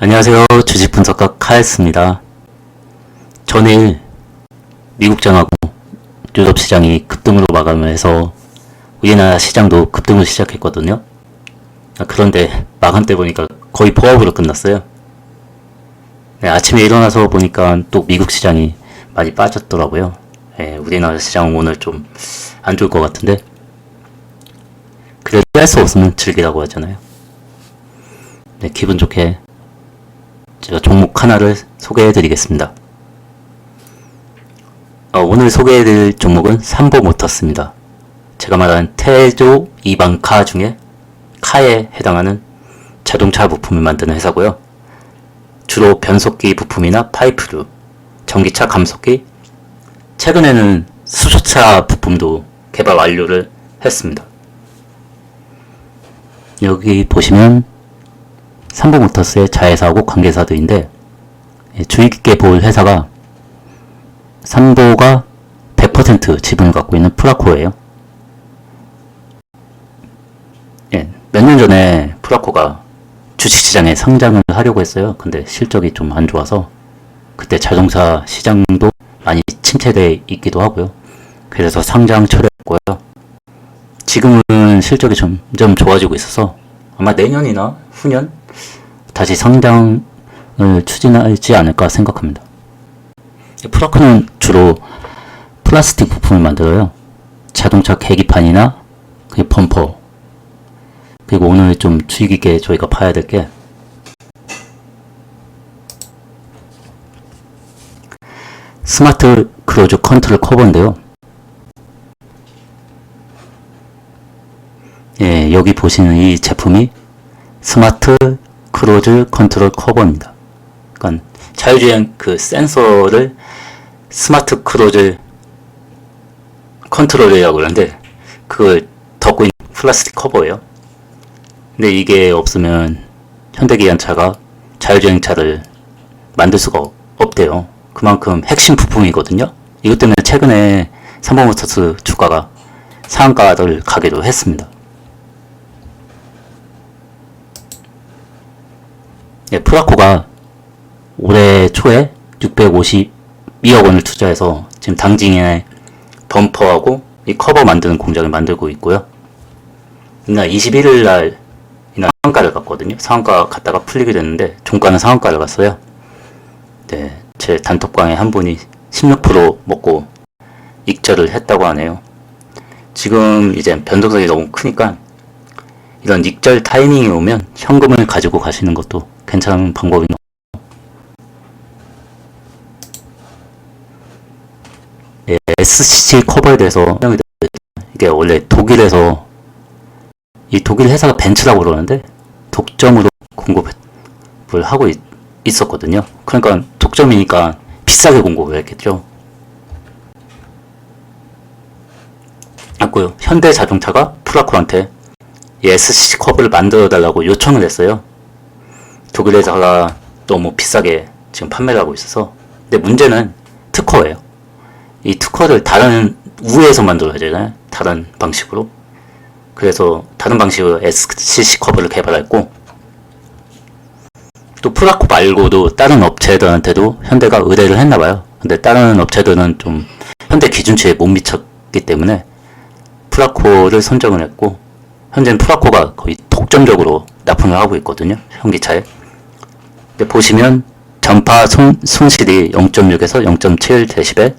안녕하세요. 주식 분석가 카이스트입니다. 전일 미국장하고 유럽 시장이 급등으로 마감을 해서 우리나라 시장도 급등을 시작했거든요. 그런데 마감 때 보니까 거의 보합으로 끝났어요. 네, 아침에 일어나서 보니까 또 미국 시장이 많이 빠졌더라고요. 네, 우리나라 시장은 오늘 좀 안 좋을 것 같은데 그래도 할 수 없으면 즐기라고 하잖아요. 네, 기분 좋게 제가 종목 하나를 소개해 드리겠습니다. 오늘 소개해 드릴 종목은 삼보모터스입니다. 제가 말한 테조 이방카 중에 카에 해당하는 자동차 부품을 만드는 회사고요. 주로 변속기 부품이나 파이프류, 전기차 감속기, 최근에는 수소차 부품도 개발 완료를 했습니다. 여기 보시면 삼보모터스의 자회사하고 관계사들인데 주의 깊게 볼 회사가 삼보가 100% 지분을 갖고 있는 프라코예요. 몇 년 전에 프라코가 주식시장에 상장을 하려고 했어요. 근데 실적이 좀 안 좋아서 그때 자동차 시장도 많이 침체되어 있기도 하고요. 그래서 상장 철회했고요. 지금은 실적이 점점 좋아지고 있어서 아마 내년이나 후년 다시 상장을 추진하지 않을까 생각합니다. 프라코는 주로 플라스틱 부품을 만들어요. 자동차 계기판이나 범퍼, 그리고 오늘 좀 주의 깊게 저희가 봐야 될 게 스마트 크루즈 컨트롤 커버인데요. 여기 보시는 이 제품이 스마트 크루즈 컨트롤 커버입니다. 그러니까 자율주행 그 센서를 스마트 크루즈 컨트롤이라고 그러는데 그걸 덮고 있는 플라스틱 커버예요. 근데 이게 없으면 현대기관차가 자율주행차를 만들 수가 없대요. 그만큼 핵심 부품이거든요. 이것 때문에 최근에 삼보모터스 주가가 상한가를 가기도 했습니다. 프라코가 올해 초에 652억 원을 투자해서 지금 당진에 범퍼하고 이 커버 만드는 공장을 만들고 있고요. 이날 21일 날 이날 상한가를 갔거든요. 상한가 갔다가 풀리게 됐는데 종가는 상한가를 갔어요. 네, 제 단톡방에 한 분이 16% 먹고 익절을 했다고 하네요. 지금 이제 변동성이 너무 크니까 이런 익절 타이밍이 오면 현금을 가지고 가시는 것도 괜찮은 방법인 것 같아요. SCC 커버에 대해서 설명이 드렸죠. 이게 원래 독일에서 이 독일 회사가 벤츠라고 그러는데 독점으로 공급을 하고 있었거든요. 그러니까 독점이니까 비싸게 공급을 했겠죠. 맞고요. 현대자동차가 프라코한테 이 SCC 커버를 만들어 달라고 요청을 했어요. 독일 회사가 너무 비싸게 지금 판매를 하고 있어서. 근데 문제는 특허예요. 이 특허를 다른 우에서 만들어야 되잖아요. 다른 방식으로. 그래서 다른 방식으로 SCC 커버를 개발했고, 또 프라코 말고도 다른 업체들한테도 현대가 의뢰를 했나봐요. 근데 다른 업체들은 좀 현대 기준치에 못 미쳤기 때문에 프라코를 선정을 했고, 현재는 프라코가 거의 독점적으로 납품을 하고 있거든요. 현기차에. 근데 보시면 전파 손실이 0.6에서 0.7dB,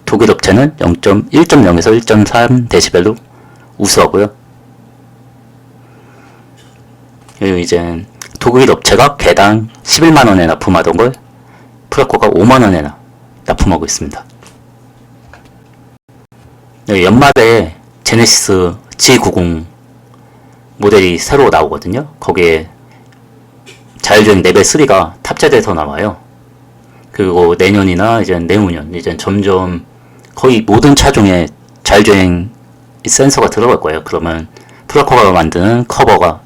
독일 업체는 1.0에서 1.3dB로 우수하고요. 그리고 이제 독일 업체가 개당 11만원에 납품하던 걸 프라코가 5만원에 납품하고 있습니다. 연말에 제네시스 G90 모델이 새로 나오거든요. 거기에 자율주행 레벨 3가 탑재돼서 나와요. 그리고 내년이나 이제 내후년, 이제 점점 거의 모든 차종에 자율주행 센서가 들어갈 거예요. 그러면 프라코가 만드는 커버가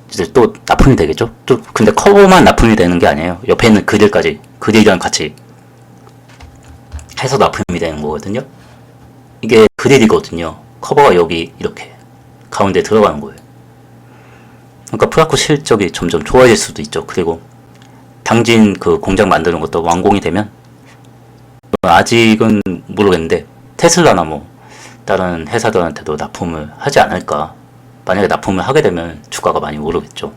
이제 또 납품이 되겠죠. 또 근데 커버만 납품이 되는 게 아니에요. 옆에 있는 그릴이랑 같이 해서 납품이 되는 거거든요. 이게 그릴이거든요. 커버가 여기 이렇게 가운데 들어가는 거예요. 그러니까 프라코 실적이 점점 좋아질 수도 있죠. 그리고 당진 그 공장 만드는 것도 완공이 되면 아직은 모르겠는데 테슬라나 뭐 다른 회사들한테도 납품을 하지 않을까. 만약에 납품을 하게 되면 주가가 많이 오르겠죠.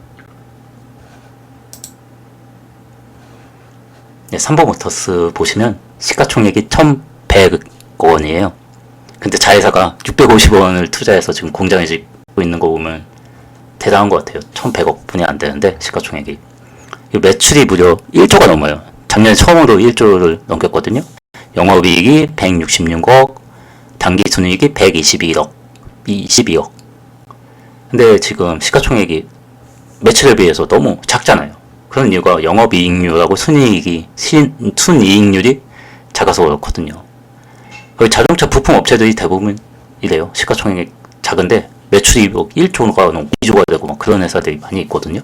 네, 삼보모터스 보시면 시가총액이 1,100억 원이에요. 근데 자회사가 650원을 투자해서 지금 공장에 짓고 있는 거 보면 대단한 것 같아요. 1,100억 분이 안 되는데 시가총액이. 매출이 무려 1조가 넘어요. 작년에 처음으로 1조를 넘겼거든요. 영업이익이 166억, 당기순이익이 122억. 근데 지금 시가총액이 매출에 비해서 너무 작잖아요. 그런 이유가 영업이익률하고 순이익률이 작아서 그렇거든요. 거의 자동차 부품 업체들이 대부분 이래요. 시가총액이 작은데 매출이 1조가 넘고 2조가 되고 막 그런 회사들이 많이 있거든요.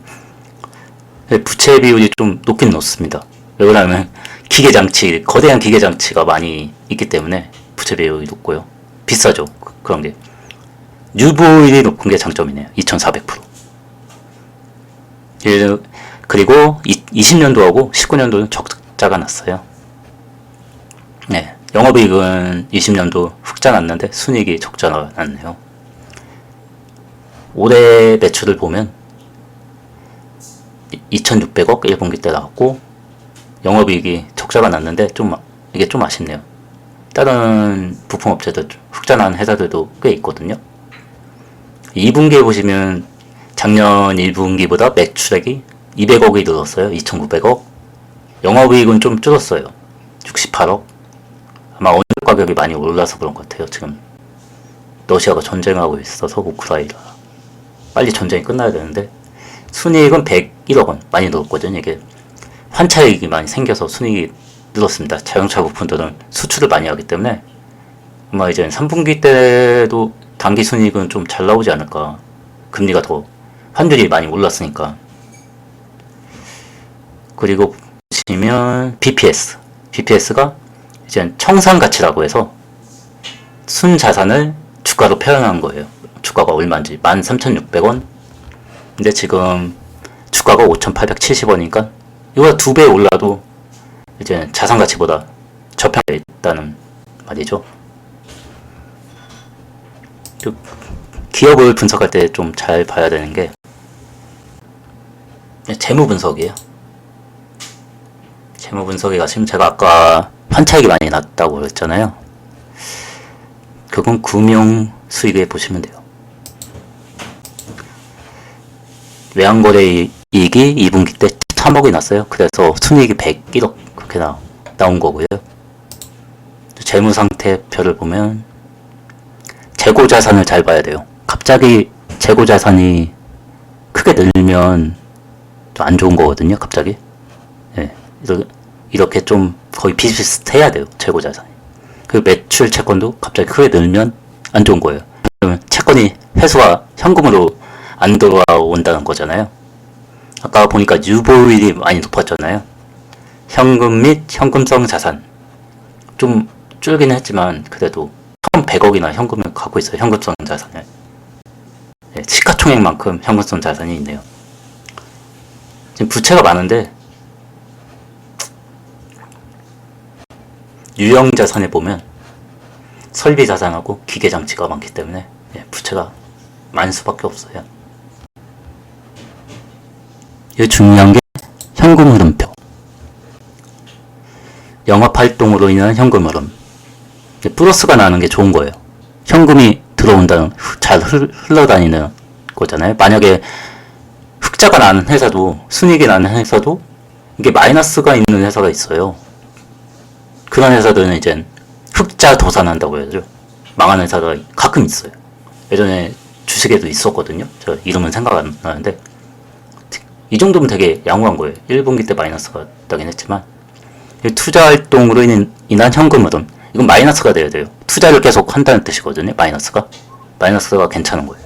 부채 비율이 좀 높긴 높습니다. 왜 그러냐면 기계장치, 거대한 기계장치가 많이 있기 때문에 부채 비율이 높고요. 비싸죠. 그런 게. 유보율이 높은 게 장점이네요. 2400%. 그리고 20년도하고 19년도는 적자가 났어요. 네. 영업이익은 20년도 흑자 났는데 순이익이 적자가 났네요. 올해 매출을 보면 2600억 1분기 때 나왔고 영업이익이 적자가 났는데 이게 좀 아쉽네요. 다른 부품업체들 흑자 난 회사들도 꽤 있거든요. 2분기에 보시면 작년 1분기보다 매출액이 200억이 늘었어요. 2,900억. 영업이익은 좀 줄었어요. 68억. 아마 원유 가격이 많이 올라서 그런 것 같아요. 지금 러시아가 전쟁하고 있어서 우크라이나 빨리 전쟁이 끝나야 되는데 순이익은 101억 원 많이 늘었거든요. 이게 환차익이 많이 생겨서 순이익이 늘었습니다. 자동차 부품들은 수출을 많이 하기 때문에 아마 이제 3분기 때도 당기 순이익은 좀 잘 나오지 않을까. 금리가 더 환율이 많이 올랐으니까. 그리고 보시면 BPS가 이제 청산가치라고 해서 순자산을 주가로 표현한 거예요. 주가가 얼마인지 13,600원. 근데 지금 주가가 5,870원이니까 이거 2배 올라도 이제 자산가치보다 저평가돼 있다는 말이죠. 기업을 분석할 때 좀 잘 봐야 되는 게 재무 분석이에요. 재무 분석에 가시면 제가 아까 환차익이 많이 났다고 그랬잖아요. 그건 금융 수익에 보시면 돼요. 외환거래 이익이 2분기 때 3억이 났어요. 그래서 순이익이 101억 그렇게 나온 거고요. 재무상태표를 보면 재고자산을 잘 봐야 돼요. 갑자기 재고자산이 크게 늘면 좀 안 좋은 거거든요. 갑자기. 네, 이렇게 좀 거의 비슷해야 돼요. 재고자산이. 그 매출 채권도 갑자기 크게 늘면 안 좋은 거예요. 그러면 채권이 회수가 현금으로 안 돌아온다는 거잖아요. 아까 보니까 유보율이 많이 높았잖아요. 현금 및 현금성 자산 좀 줄긴 했지만 그래도 1,100억이나 현금을 갖고 있어요. 현금성 자산을. 네, 시가총액만큼 현금성 자산이 있네요. 지금 부채가 많은데 유형 자산에 보면 설비 자산하고 기계 장치가 많기 때문에 부채가 많을 수밖에 없어요. 이 중요한 게 현금 흐름표. 영업 활동으로 인한 현금 흐름. 플러스가 나는 게 좋은 거예요. 현금이 들어온다는 잘 흘러다니는 거잖아요. 만약에 흑자가 나는 회사도 순이익이 나는 회사도 이게 마이너스가 있는 회사가 있어요. 그런 회사들은 이제 흑자 도산한다고 해야죠. 망한 회사가 가끔 있어요. 예전에 주식에도 있었거든요. 저 이름은 생각 안 나는데 이 정도면 되게 양호한 거예요. 1분기 때 마이너스가 나긴 했지만 투자 활동으로 인한 현금 흐름 이건 마이너스가 돼야 돼요. 투자를 계속 한다는 뜻이거든요. 마이너스가 괜찮은 거예요.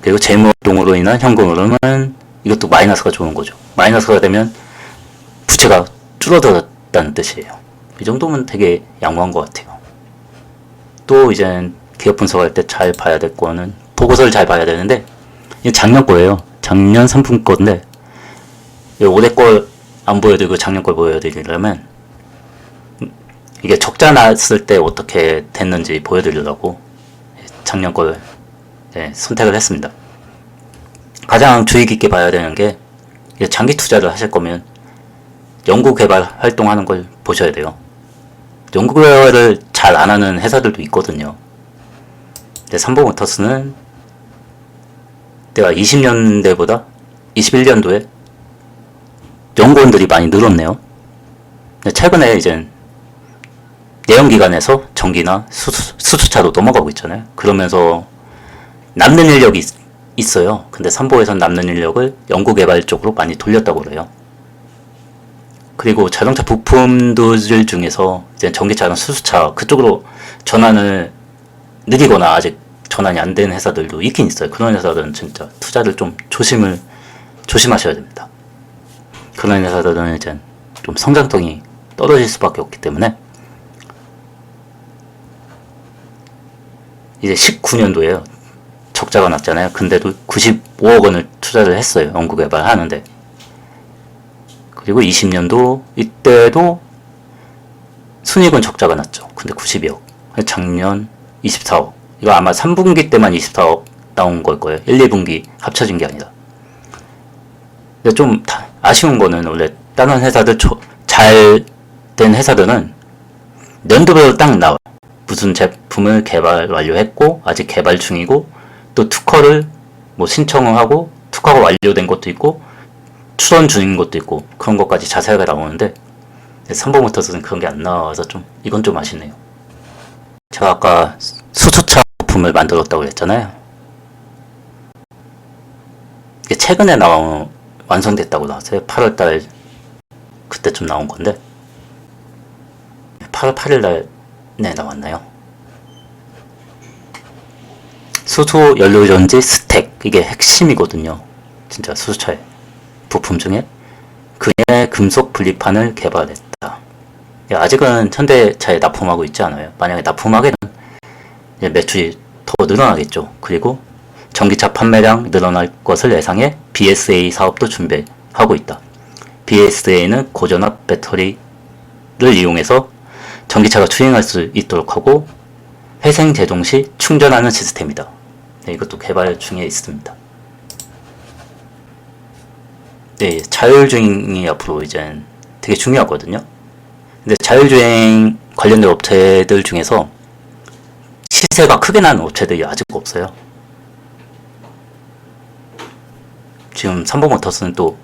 그리고 재무 활동으로 인한 현금 흐름은 이것도 마이너스가 좋은 거죠. 마이너스가 되면 부채가 줄어들었다는 뜻이에요. 이 정도면 되게 양호한 것 같아요. 또 이제 기업 분석할 때 잘 봐야 될 거는 보고서를 잘 봐야 되는데 이게 작년 거예요. 작년 상품 건데 올해 걸 안 보여드리고 작년 걸 보여드리려면 이게 적자 났을 때 어떻게 됐는지 보여드리려고 작년 걸 선택을 했습니다. 가장 주의 깊게 봐야 되는 게 장기 투자를 하실 거면 연구개발 활동하는 걸 보셔야 돼요. 연구개발을 잘 안 하는 회사들도 있거든요. 근데 삼보모터스는 내가 20년대보다 21년도에 연구원들이 많이 늘었네요. 최근에 이제 내연기관에서 전기나 수소차로 넘어가고 있잖아요. 그러면서 남는 인력이 있어요. 근데 삼보에선 남는 인력을 연구개발 쪽으로 많이 돌렸다고 그래요. 그리고 자동차 부품들 중에서 이제 전기차나 수소차 그쪽으로 전환을 느리거나 아직 전환이 안 된 회사들도 있긴 있어요. 그런 회사들은 진짜 투자를 좀 조심하셔야 됩니다. 그런 회사들은 이제 좀 성장성이 떨어질 수밖에 없기 때문에 이제 19년도에요. 적자가 났잖아요. 근데도 95억 원을 투자를 했어요. 연구개발 하는데. 그리고 20년도 이때도 순이익은 적자가 났죠. 근데 92억. 작년 24억. 이거 아마 3분기 때만 24억 나온 걸 거예요. 1, 2분기 합쳐진 게 아니라. 근데 좀 아쉬운 거는 원래 다른 회사들 잘 된 회사들은 연도별로 딱 나와요. 무슨 제품을 개발 완료했고 아직 개발 중이고 또 특허를 뭐 신청을 하고 특허가 완료된 것도 있고 추선 중인 것도 있고 그런 것까지 자세하게 나오는데 삼보모터스는 그런 게 안 나와서 좀 이건 좀 아쉽네요. 제가 아까 수소차 부품을 만들었다고 했잖아요. 이게 최근에 완성됐다고 나왔어요. 8월달 그때쯤 나온 건데 8월 8일날 나왔나요? 수소 연료전지 스택 이게 핵심이거든요. 진짜 수소차의 부품 중에 그의 금속 분리판을 개발했다. 아직은 현대차에 납품하고 있지 않아요. 만약에 납품하게 되면 매출이 더 늘어나겠죠. 그리고 전기차 판매량 늘어날 것을 예상해 BSA 사업도 준비하고 있다. BSA는 고전압 배터리를 이용해서 전기차가 주행할 수 있도록 하고 회생 제동 시 충전하는 시스템이다. 이것도 개발 중에 있습니다. 자율주행이 앞으로 이제 되게 중요하거든요. 근데 자율주행 관련된 업체들 중에서 시세가 크게 나는 업체들이 아직 없어요. 지금 삼보모터스는 또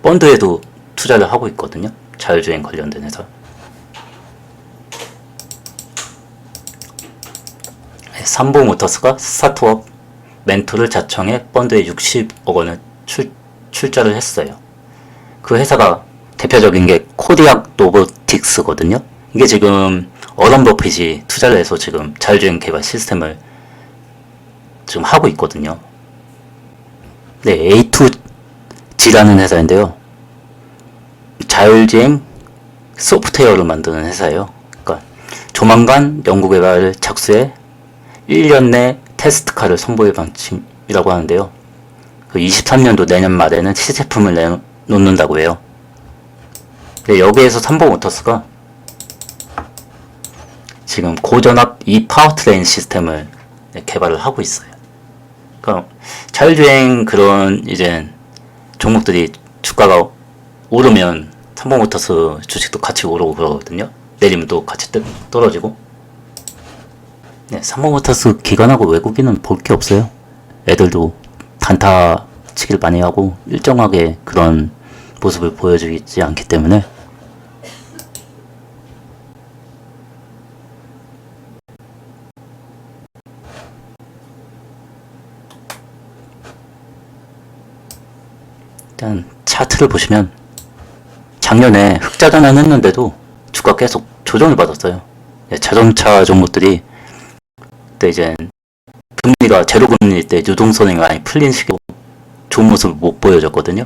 펀드에도 투자를 하고 있거든요. 자율주행 관련된 회사. 삼보모터스가 스타트업 멘토를 자청해 펀드에 60억 원을 출자를 했어요. 그 회사가 대표적인 게 코디악 로보틱스거든요. 이게 지금 워런 버핏이 투자를 해서 지금 자율주행 개발 시스템을 지금 하고 있거든요. A2G라는 회사인데요. 자율주행 소프트웨어를 만드는 회사예요. 그러니까 조만간 연구개발을 착수해 1년 내 테스트카를 선보일 방침이라고 하는데요. 그 23년도 내년 말에는 시제품을 내놓는다고 해요. 근데 여기에서 삼보모터스가 지금 고전압 파워트레인 시스템을 개발을 하고 있어요. 그러니까 자율주행 그런 이제 종목들이 주가가 오르면 삼보모터스 주식도 같이 오르고 그러거든요. 내리면 또 같이 떨어지고. 삼보모터스 기관하고 외국인은 볼 게 없어요. 애들도 단타 치기를 많이 하고 일정하게 그런 모습을 보여주지 않기 때문에 일단 차트를 보시면 작년에 흑자 전환했는데도 주가 계속 조정을 받았어요. 자동차 종목들이 그때 이제 금리가 제로 금리일 때 유동성이 많이 풀린 시기로 좋은 모습을 못 보여줬거든요.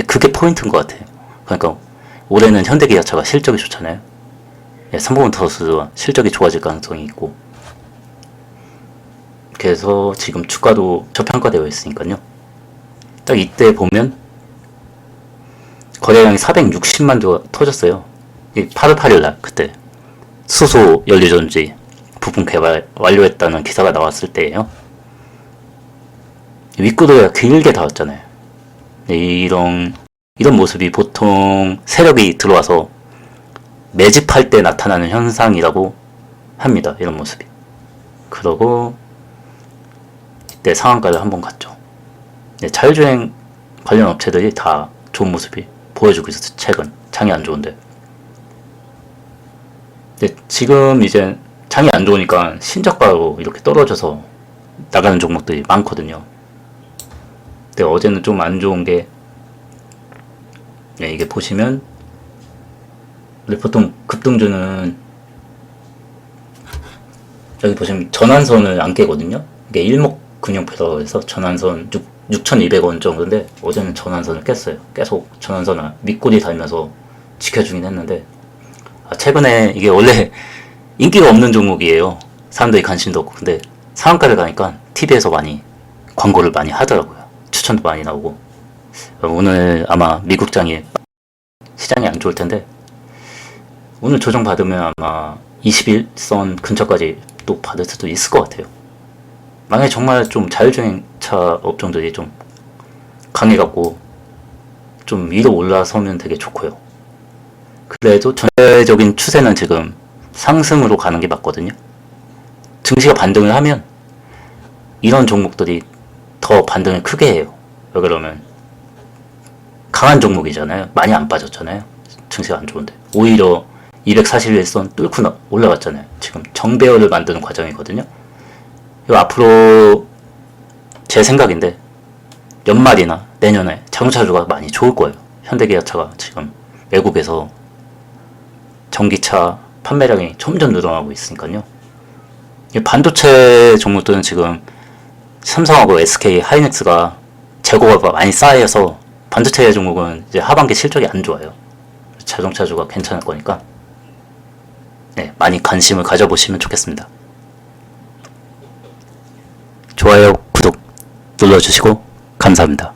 그게 포인트인 것 같아요. 그러니까 올해는 현대기아차가 실적이 좋잖아요. 삼보모터스도 실적이 좋아질 가능성이 있고 그래서 지금 주가도 저평가되어 있으니까요. 딱 이때 보면 거래량이 460만 주 터졌어요. 8월 8일 날 그때 수소 연료전지 부품 개발 완료했다는 기사가 나왔을 때예요. 윗구도가 길게 닿았잖아요. 이런 모습이 보통 세력이 들어와서 매집할 때 나타나는 현상이라고 합니다. 이런 모습이. 그러고 이때 상한가를 한번 갔죠. 자율주행 관련 업체들이 다 좋은 모습이 보여주고 있었어요. 최근 장이 안 좋은데. 근데 지금 이제 장이 안 좋으니까 신저가로 이렇게 떨어져서 나가는 종목들이 많거든요. 근데 어제는 좀 안 좋은 게 이게 보시면 보통 급등주는 여기 보시면 전환선을 안 깨거든요. 이게 일목균형표라고 해서 전환선 6,200원 정도인데 어제는 전환선을 깼어요. 계속 전환선을 밑꼬리 달면서 지켜주긴 했는데 최근에 이게 원래 인기가 없는 종목이에요. 사람들이 관심도 없고. 근데 상한가를 가니까 TV에서 많이 광고를 많이 하더라고요. 추천도 많이 나오고. 오늘 아마 미국장이 시장이 안 좋을 텐데 오늘 조정 받으면 아마 21선 근처까지 또 받을 수도 있을 것 같아요. 만약에 정말 좀 자율주행차 업종들이 좀 강해갖고 좀 위로 올라서면 되게 좋고요. 그래도 전체적인 추세는 지금 상승으로 가는 게 맞거든요. 증시가 반등을 하면 이런 종목들이 더 반등을 크게 해요. 왜 그러면 강한 종목이잖아요. 많이 안 빠졌잖아요. 증시가 안 좋은데 오히려 241선 뚫고 올라갔잖아요. 지금 정배열을 만드는 과정이거든요. 이거 앞으로 제 생각인데 연말이나 내년에 자동차주가 많이 좋을 거예요. 현대기아차가 지금 외국에서 전기차 판매량이 점점 늘어나고 있으니까요. 반도체 종목들은 지금 삼성하고 SK 하이닉스가 재고가 많이 쌓여서 반도체 종목은 이제 하반기 실적이 안 좋아요. 자동차주가 괜찮을 거니까 많이 관심을 가져보시면 좋겠습니다. 좋아요, 구독 눌러주시고 감사합니다.